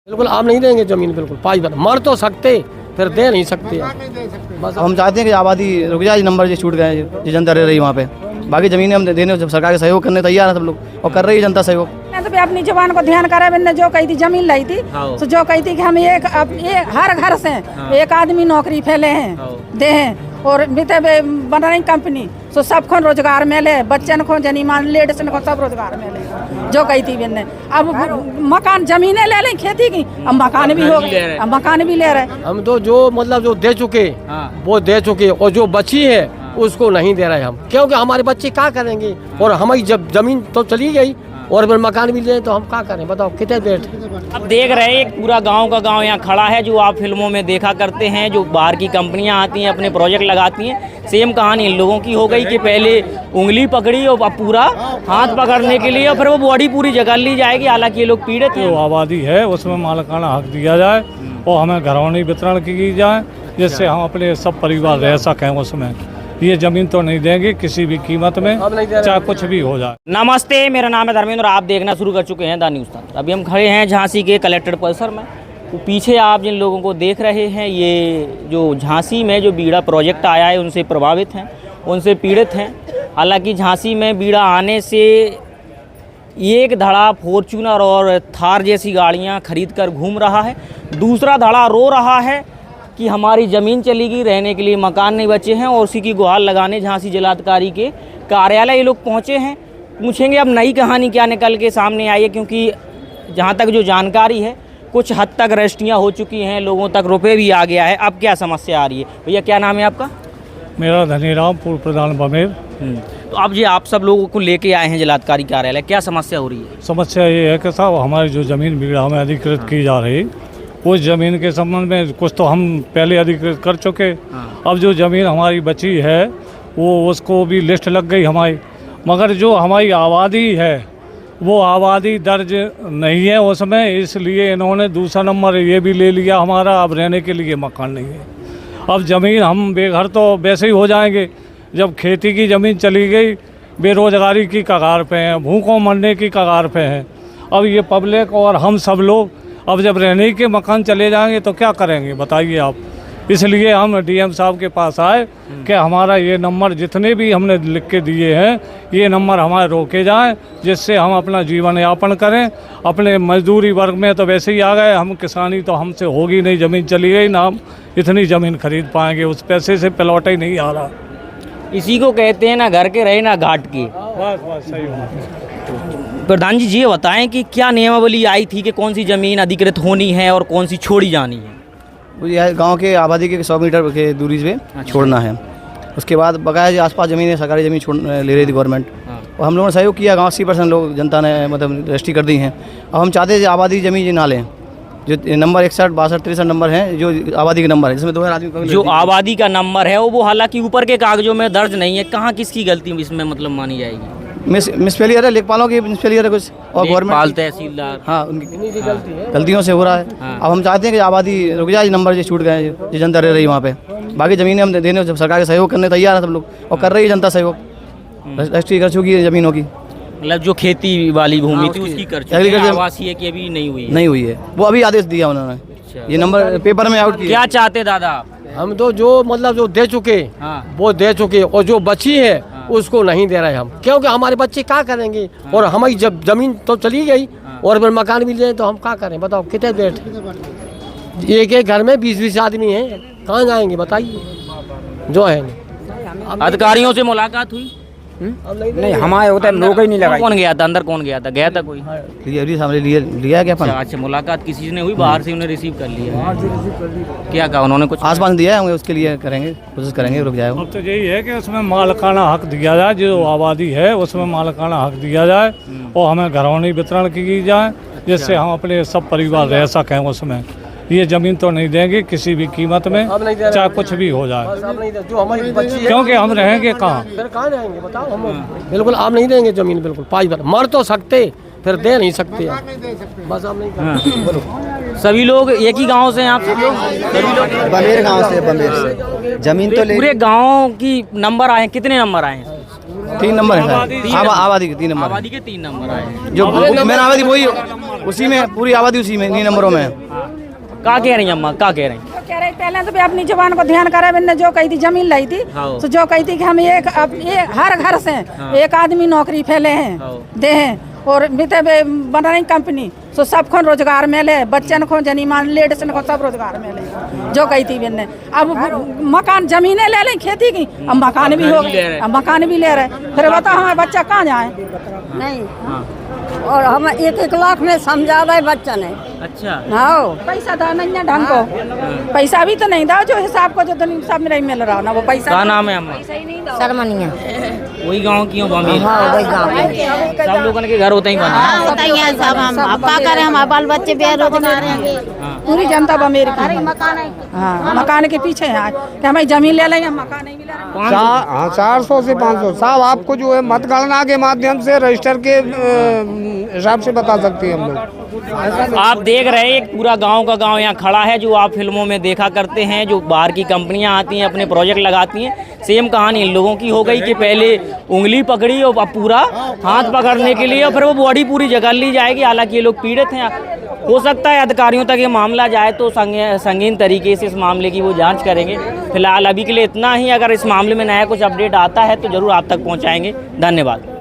बिल्कुल आप नहीं देंगे जमीन, बिल्कुल पाँच बार मर तो सकते फिर दे नहीं सकते। बस हम चाहते हैं कि आबादी रुक जाए, नंबर जो छूट गए जो जनता रह रही वहाँ पे, बाकी ज़मीनें हम देने जब सरकार के सहयोग करने तैयार है सब लोग, और कर रही है जनता सहयोग। तो भी अपनी जवान को ध्यान करे, मैंने जो कही थी जमीन लाई थी तो जो कही थी कि हम एक हर घर से एक आदमी नौकरी फैले हैं दे हैं और बन रही कंपनी तो सबको रोजगार मिले, बच्चन को जनीमान लेडीज को सब रोजगार मिले जो कही थी मैंने। अब मकान जमीनें ले लें खेती की, अब मकान भी हो गए, अब मकान भी ले रहे। हम तो जो मतलब जो दे चुके वो दे चुके, और जो बची है उसको नहीं दे रहे हम, क्योंकि हमारे बच्चे क्या करेंगे, और हमारी जब जमीन तो चली गई और फिर मकान भी ले तो हम क्या करें, बताओ कितने बैठ। अब देख रहे हैं एक पूरा गांव का गांव यहाँ खड़ा है, जो आप फिल्मों में देखा करते हैं, जो बाहर की कंपनियां आती हैं अपने प्रोजेक्ट लगाती हैं, सेम कहानी इन लोगों की हो गई कि पहले उंगली पकड़ी और अब पूरा हाथ पकड़ने के लिए और फिर वो बॉडी पूरी जगह ली जाएगी। हालांकि ये लोग पीड़ित हैं। जो आबादी है उसमें मालिकाना हक दिया जाए और हमें घरौनी वितरण की जाए, जिससे हम अपने सब परिवार रह सकें उसमें। ये जमीन तो नहीं देंगे किसी भी कीमत में, चाहे कुछ भी हो जाए। नमस्ते, मेरा नाम है धर्मेंद्र, आप देखना शुरू कर चुके हैं द न्यूज़ तंत्र। अभी हम खड़े हैं झांसी के कलेक्टर परिसर में। तो पीछे आप जिन लोगों को देख रहे हैं, ये जो झांसी में जो बीड़ा प्रोजेक्ट आया है उनसे प्रभावित हैं, उनसे पीड़ित हैं। हालांकि झांसी में बीड़ा आने से एक धड़ा फॉर्च्यूनर और थार जैसी गाड़ियां खरीद कर घूम रहा है, दूसरा धड़ा रो रहा है कि हमारी ज़मीन चली गई, रहने के लिए मकान नहीं बचे हैं, और उसी की गुहार लगाने झांसी जिलाधिकारी के कार्यालय ये लोग पहुँचे हैं। पूछेंगे अब नई कहानी क्या निकल के सामने आई है, क्योंकि जहाँ तक जो जानकारी है कुछ हद तक रजिस्ट्रियाँ हो चुकी हैं, लोगों तक रुपये भी आ गया है। अब क्या समस्या आ रही है? भैया क्या नाम है आपका? मेरा धनीराम, पूर्व प्रधान बमेर। तो अब ये आप सब लोगों को लेके आए हैं जिलाधिकारी कार्यालय, क्या समस्या हो रही है? समस्या ये है कि साहब हमारी जो ज़मीन बीड़ा हमें अधिकृत की जा रही, उस ज़मीन के संबंध में कुछ तो हम पहले अधिकृत कर चुके, अब जो ज़मीन हमारी बची है वो उसको भी लिस्ट लग गई हमारी, मगर जो हमारी आबादी है वो आबादी दर्ज नहीं है उसमें, इसलिए इन्होंने दूसरा नंबर ये भी ले लिया हमारा। अब रहने के लिए मकान नहीं है, अब ज़मीन हम बेघर तो वैसे ही हो जाएंगे। जब खेती की ज़मीन चली गई, बेरोज़गारी की कगार पे हैं, भूखों मरने की कगार पे हैं। अब ये पब्लिक और हम सब लोग अब जब रहने के मकान चले जाएंगे तो क्या करेंगे बताइए आप। इसलिए हम डीएम साहब के पास आए कि हमारा ये नंबर जितने भी हमने लिख के दिए हैं, ये नंबर हमारे रोके जाएं, जिससे हम अपना जीवन यापन करें। अपने मजदूरी वर्ग में तो वैसे ही आ गए, हम किसानी तो हमसे होगी नहीं, ज़मीन चली गई ना, हम इतनी ज़मीन खरीद पाएंगे, उस पैसे से प्लॉट ही नहीं आ रहा। इसी को कहते हैं ना घर के रहे ना घाट के। बस सही बात। प्रधान जी ये बताएं कि क्या नियमावली आई थी कि कौन सी ज़मीन अधिकृत होनी है और कौन सी छोड़ी जानी है? यह गांव के आबादी के 100 मीटर के दूरी पे छोड़ना है। उसके बाद बकाया जो आसपास ज़मीन है, सरकारी ज़मीन छोड़ ले रही थी गवर्नमेंट, और हम लोगों ने सहयोग किया। गाँव 80% लोग जनता ने मतलब रजिस्ट्री कर दी हैं। अब हम चाहते हैं आबादी ज़मीन ना लें, जो नंबर 61, 62, 63 नंबर हैं, जो आबादी के नंबर है, जिसमें 2000 आदमी जो आबादी का नंबर है वो हालांकि ऊपर के कागजों में दर्ज नहीं है। कहाँ किसकी गलती इसमें मतलब मानी जाएगी? मिस फेलियर है, लेखपालों की मिस फेलियर है कुछ, और गवर्नमेंट तहसीलदार, हाँ उनकी गलतियों से हो रहा है। अब हम चाहते हैं कि आबादी रुक जाए, नंबर जो छूट गए जो जनता रह रही वहाँ पे, बाकी ज़मीनें हम देने जब सरकार के सहयोग करने तैयार है सब लोग, और कर रही है जनता सहयोग। रजिस्ट्री कर चुकी है ज़मीनों की, मतलब जो खेती वाली भूमि थी उसकी कर चुकी है, आवासीय की अभी नहीं हुई है। वो अभी आदेश दिया उन्होंने, ये नंबर पेपर में आउट किया। क्या चाहते दादा? हम तो जो मतलब जो दे चुके वो दे चुके, और जो बची है उसको नहीं दे रहे हम, क्योंकि हमारे बच्चे क्या करेंगे, और हमारी जब जमीन तो चली गई और फिर मकान भी ले तो हम क्या करें, बताओ कितने बैठ। एक एक घर में 20-20 आदमी हैं, कहाँ जाएंगे बताइए। जो है अधिकारियों से मुलाकात हुई? नहीं हमारे होता लोग ही नहीं लगा। कौन गया था अंदर? कौन गया था? गया था कोई? लिया क्या? अच्छा मुलाकात किसी ने हुई? बाहर से उन्हें रिसीव कर लिया? क्या कहा उन्होंने? कुछ आसपास दिया है, उसके लिए करेंगे, कोशिश करेंगे, रुक जाएगा। अब तो यही है कि उसमें मालिकाना हक दिया जाए, जो आबादी है उसमें मालिकाना हक दिया जाए, और हमें घरौनी वितरण की जाए, जिससे हम अपने सब परिवार रह सकें उसमें। ये ज़मीन तो नहीं देंगे किसी भी कीमत में, चाहे कुछ भी हो जाए, क्योंकि हम रहेंगे कहाँ, फिर कहाँ जाएंगे बताओ। हम बिल्कुल आप नहीं देंगे जमीन, बिल्कुल पाँच बार मर तो सकते फिर दे नहीं सकते। बस आप नहीं। सभी लोग एक ही गांव से हैं आप सब लोग? सभी लोग बमेर गांव से, बमेर से ज़मीन तो पूरे गांव की नंबर आए? कितने नंबर आए? 3 नंबर है, आबादी के 3 नंबर, आबादी के 3 नंबर आए। जो मेरा आबादी वही उसी में पूरी आबादी उसी में इन्हीं नंबरों में है। क्या कह रही हैं अम्मा, क्या कह रही हैं? तो कह रही पहले तो भी अपनी जवान को ध्यान करे, मैंने जो कही थी जमीन लाई थी, हाँ। तो जो कही थी कि हम हर घर से एक आदमी नौकरी फैले हैं दे हैं और बीते बना रही कंपनी तो सब को रोजगार मिले, बच्चन को जनीमान लेडीज को सब रोजगार मिले जो कही थी मैंने। अब मकान जमीनें ले लें खेती की, अब मकान भी हो गए, अब मकान भी ले रहे, फिर बताओ हमारे बच्चा कहाँ जाए? नहीं और हम 1-1 लाख में समझा रहे बच्चा ने। अच्छा हाँ पैसा था नहीं है ढंग को, पैसा भी तो नहीं था जो हिसाब को जो सब में नहीं मिल रहा ना वो पैसा। क्या नाम है अम्मा? शर्मनिया वही गांव की हो बमेर? हाँ वही गाँव सब लोगों के घर होते ही बने? होता ही है सब। हम अब क्या करें, हमारे बाल बच्चे बेरोजगार हैं, पूरी जनता बमेर की है। मकान है। हाँ मकान के पीछे है कि हमें जमीन ले लें, हम मकान नहीं मिला रहा। 400 से 500 साहब आपको जो है मतगणना के माध्यम से रजिस्टर के हिसाब से बता सकते हैं हम लोग। आप देख रहे हैं एक पूरा गांव का गांव यहाँ खड़ा है, जो आप फिल्मों में देखा करते हैं, जो बाहर की कंपनियां आती हैं अपने प्रोजेक्ट लगाती हैं। सेम कहानी इन लोगों की हो गई कि पहले उंगली पकड़ी और अब पूरा हाथ पकड़ने के लिए और फिर वो बॉडी पूरी जगह ली जाएगी। हालांकि ये लोग पीड़ित हैं, हो सकता है अधिकारियों तक ये मामला जाए तो संगीन तरीके से इस मामले की वो जांच करेंगे। फिलहाल अभी के लिए इतना ही। अगर इस मामले में नया कुछ अपडेट आता है तो ज़रूर आप तक पहुँचाएंगे। धन्यवाद।